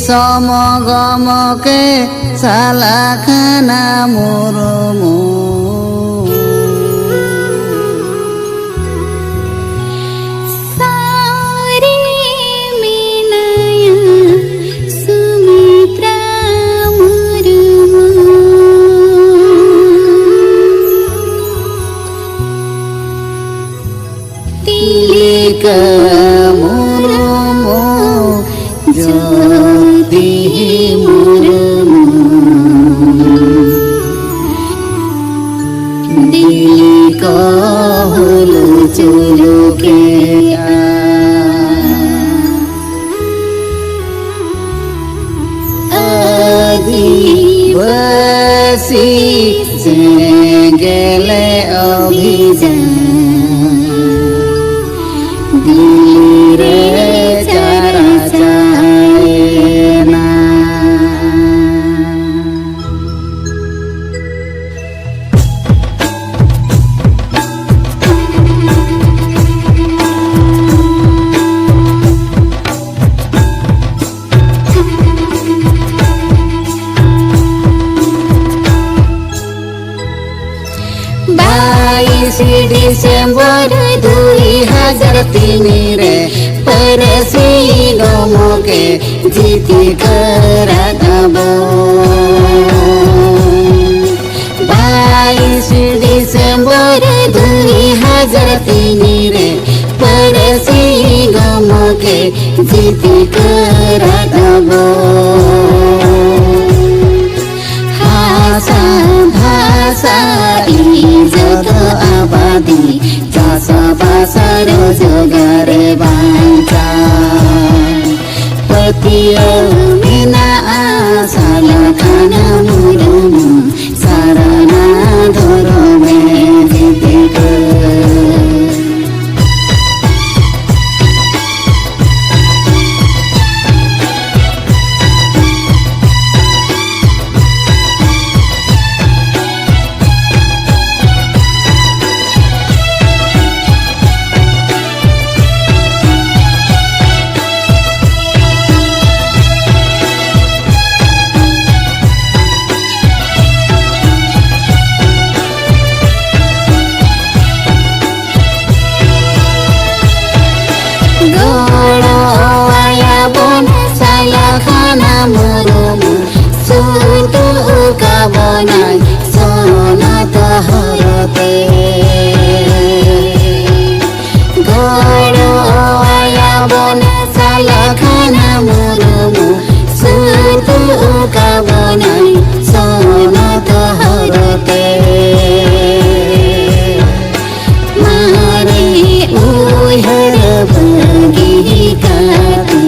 সমগমকে সালাখানা মুরমু মুরমু জ্যোতি মুরমু দিলি কহল চুলকে আদিবাসী গেলে অভিযান দিলে চারা চায় না ডিসেম্বর 2003 রে परसी गमके जीती करा दब 22 डिसेम्बर 2003 रे परसी गमके जीती करा दब भाषा भाषा इज्जत आबादी चाषबासा रोजगारे बांचा पतिया मिना सालाखाना मुरमु साराना धरो में जीते मुरमु सुतु का बनाई सोना तहरते गड़ो आया बना सालाखाना मुरमु सुतु का बनाई सोना तहरते मारे उहर बगी काते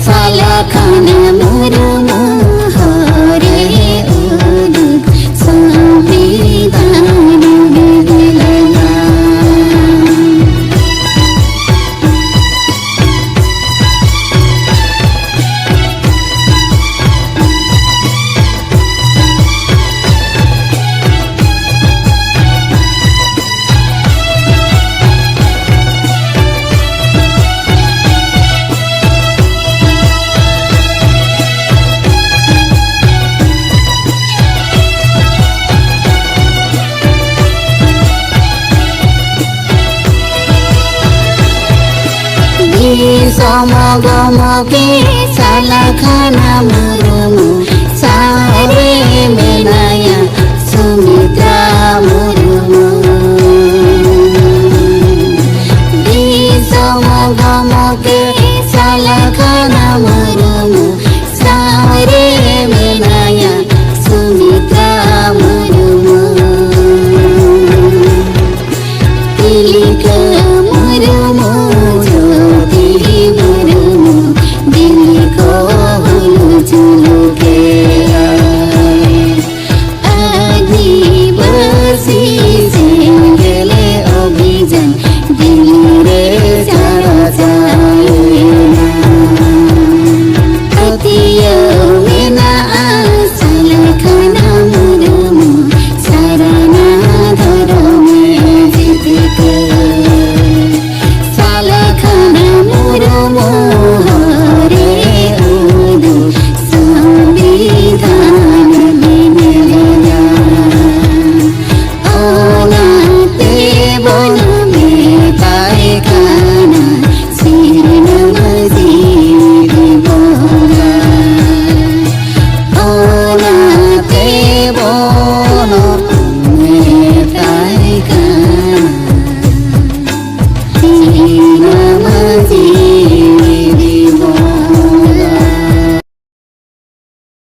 सालाखाना मुरमु हरे उदुक संविधान दिलना समगमके सालाखाना मुरमु सारे मेनाया सुमित्रा मुरमु समगमके सालाखाना मुरमु सारे मेनाया सुमित्रा मुरमु तिलिका मुरमु